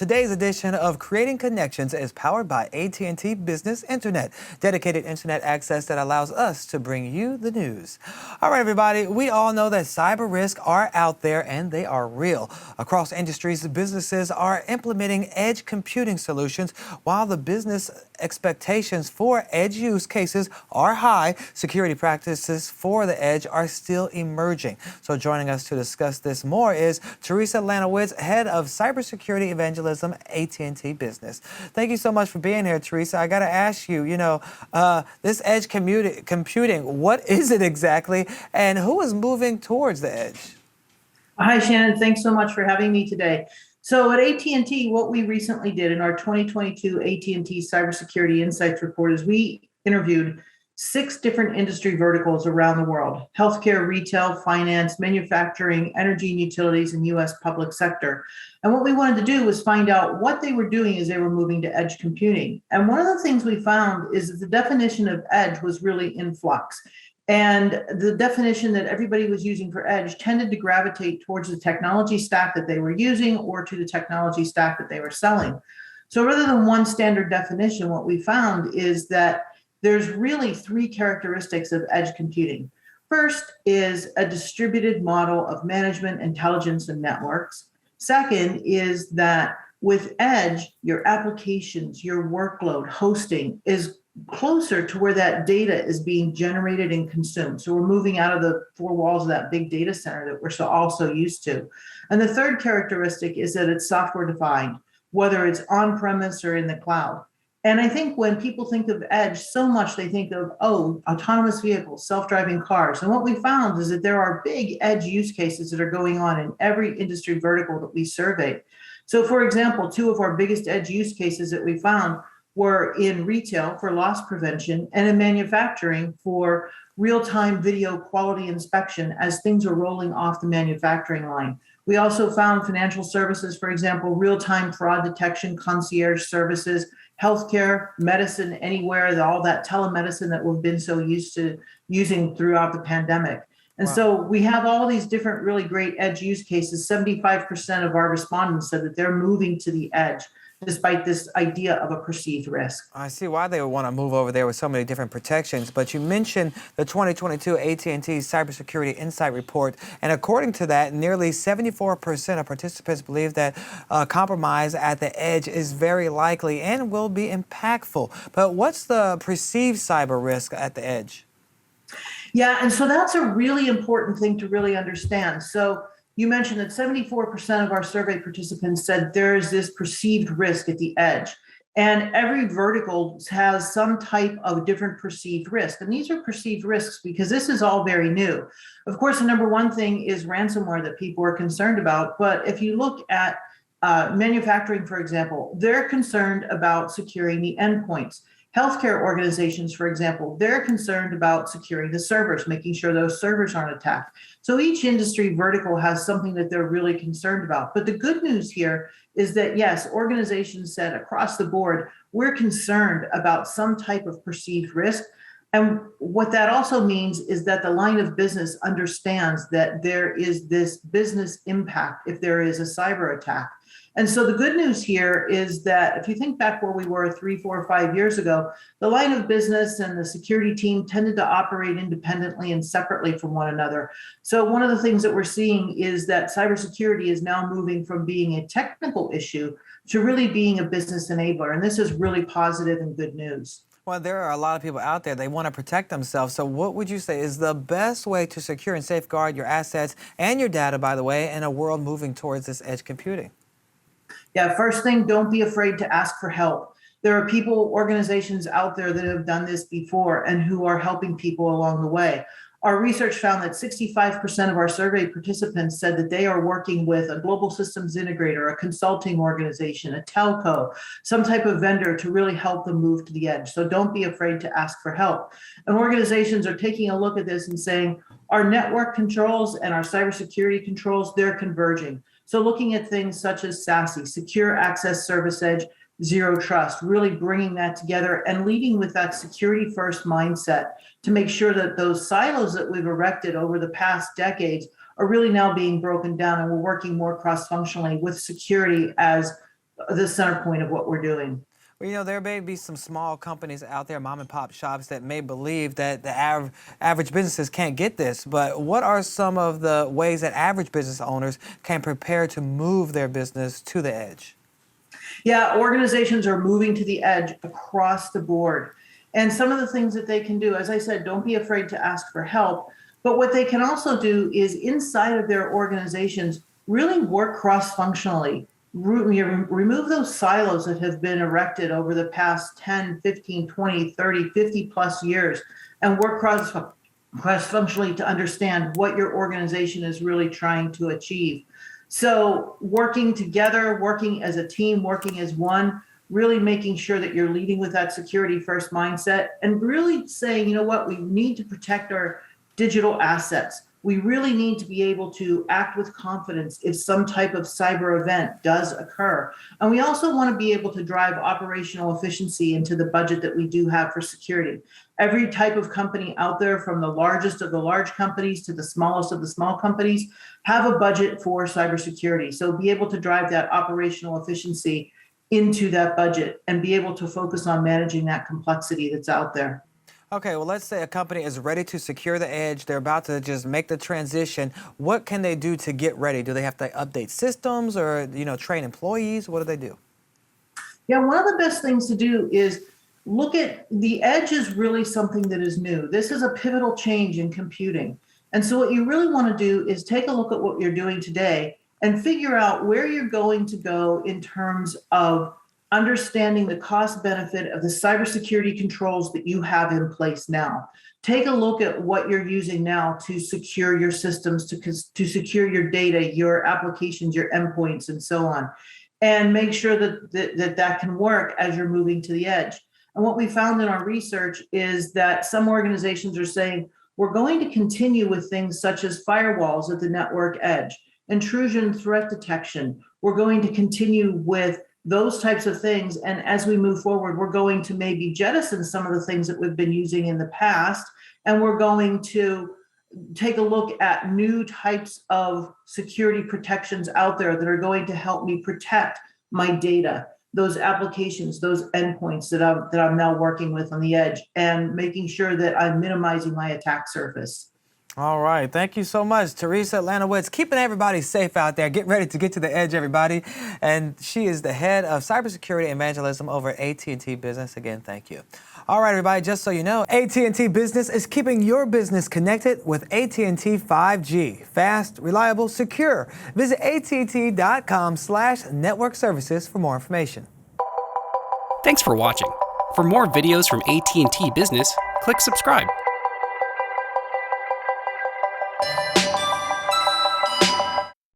Today's edition of Creating Connections is powered by AT&T Business Internet, dedicated internet access that allows us to bring you the news. All right, everybody, we all know that cyber risks are out there and they are real. Across industries, businesses are implementing edge computing solutions. While the business expectations for edge use cases are high, security practices for the edge are still emerging. So joining us to discuss this more is Teresa Lanowitz, Head of Cybersecurity Evangelism, AT&T Business. Thank you so much for being here, Teresa. I got to ask you, this edge computing, what is it exactly, and who is moving towards the edge? Hi, Shannon. Thanks so much for having me today. So at AT&T, what we recently did in our 2022 AT&T Cybersecurity Insights report is we interviewed 6 different industry verticals around the world: healthcare, retail, finance, manufacturing, energy and utilities, and U.S. public sector. And what we wanted to do was find out what they were doing as they were moving to edge computing. And one of the things we found is that the definition of edge was really in flux. And the definition that everybody was using for edge tended to gravitate towards the technology stack that they were using or to the technology stack that they were selling. So rather than one standard definition, what we found is that there's really 3 characteristics of edge computing. First is a distributed model of management, intelligence, and networks. Second is that with edge, your applications, your workload, hosting is closer to where that data is being generated and consumed. So we're moving out of the 4 walls of that big data center that we're all so used to. And the third characteristic is that it's software defined, whether it's on-premise or in the cloud. And I think when people think of edge so much, they think of, autonomous vehicles, self-driving cars. And what we found is that there are big edge use cases that are going on in every industry vertical that we surveyed. So for example, 2 of our biggest edge use cases that we found were in retail for loss prevention and in manufacturing for real-time video quality inspection as things are rolling off the manufacturing line. We also found financial services, for example, real-time fraud detection, concierge services, healthcare, medicine, anywhere, all that telemedicine that we've been so used to using throughout the pandemic. And Wow. So we have all these different really great edge use cases. 75% of our respondents said that they're moving to the edge, despite this idea of a perceived risk. I see why they would want to move over there with so many different protections, but you mentioned the 2022 AT&T Cybersecurity Insight Report, and according to that, nearly 74% of participants believe that compromise at the edge is very likely and will be impactful. But what's the perceived cyber risk at the edge? Yeah, and so that's a really important thing to really understand. So you mentioned that 74% of our survey participants said there is this perceived risk at the edge. And every vertical has some type of different perceived risk. And these are perceived risks because this is all very new. Of course, the number one thing is ransomware that people are concerned about. But if you look at manufacturing, for example, they're concerned about securing the endpoints. Healthcare organizations, for example, they're concerned about securing the servers, making sure those servers aren't attacked. So each industry vertical has something that they're really concerned about. But the good news here is that, yes, organizations said across the board, we're concerned about some type of perceived risk. And what that also means is that the line of business understands that there is this business impact if there is a cyber attack. And so the good news here is that if you think back where we were 3, 4, 5 years ago, the line of business and the security team tended to operate independently and separately from one another. So one of the things that we're seeing is that cybersecurity is now moving from being a technical issue to really being a business enabler. And this is really positive and good news. Well, there are a lot of people out there, they want to protect themselves. So what would you say is the best way to secure and safeguard your assets and your data, by the way, in a world moving towards this edge computing? Yeah, first thing, don't be afraid to ask for help. There are people, organizations out there that have done this before and who are helping people along the way. Our research found that 65% of our survey participants said that they are working with a global systems integrator, a consulting organization, a telco, some type of vendor to really help them move to the edge. So don't be afraid to ask for help. And organizations are taking a look at this and saying, our network controls and our cybersecurity controls, they're converging. So looking at things such as SASE, Secure Access Service Edge, Zero Trust, really bringing that together and leading with that security first mindset to make sure that those silos that we've erected over the past decades are really now being broken down, and we're working more cross-functionally with security as the center point of what we're doing. Well, there may be some small companies out there, mom and pop shops, that may believe that the average businesses can't get this. But what are some of the ways that average business owners can prepare to move their business to the edge? Yeah, organizations are moving to the edge across the board. And some of the things that they can do, as I said, don't be afraid to ask for help. But what they can also do is inside of their organizations, really work cross-functionally. Remove those silos that have been erected over the past 10, 15, 20, 30, 50 plus years, and work cross-functionally to understand what your organization is really trying to achieve. So working together, working as a team, working as one, really making sure that you're leading with that security first mindset and really saying, you know what, we need to protect our digital assets. We really need to be able to act with confidence if some type of cyber event does occur. And we also want to be able to drive operational efficiency into the budget that we do have for security. Every type of company out there, from the largest of the large companies to the smallest of the small companies, have a budget for cybersecurity. So be able to drive that operational efficiency into that budget and be able to focus on managing that complexity that's out there. Okay, well, let's say a company is ready to secure the edge. They're about to just make the transition. What can they do to get ready? Do they have to update systems or, train employees? What do they do? Yeah, one of the best things to do is look at the edge is really something that is new. This is a pivotal change in computing. And so what you really want to do is take a look at what you're doing today and figure out where you're going to go in terms of understanding the cost benefit of the cybersecurity controls that you have in place now. Take a look at what you're using now to secure your systems, to secure your data, your applications, your endpoints, and so on, and make sure that can work as you're moving to the edge. And what we found in our research is that some organizations are saying, we're going to continue with things such as firewalls at the network edge, intrusion threat detection. We're going to continue with those types of things. And as we move forward, we're going to maybe jettison some of the things that we've been using in the past. And we're going to take a look at new types of security protections out there that are going to help me protect my data, those applications, those endpoints that I'm now working with on the edge, and making sure that I'm minimizing my attack surface. All right. Thank you so much, Teresa Lanowitz, keeping everybody safe out there. Get ready to get to the edge, everybody. And she is the head of cybersecurity evangelism over AT&T Business. Again, thank you. All right, everybody, just so you know, AT&T Business is keeping your business connected with AT&T 5G. Fast, reliable, secure. Visit att.com/network services for more information. Thanks for watching. For more videos from AT&T Business, click subscribe.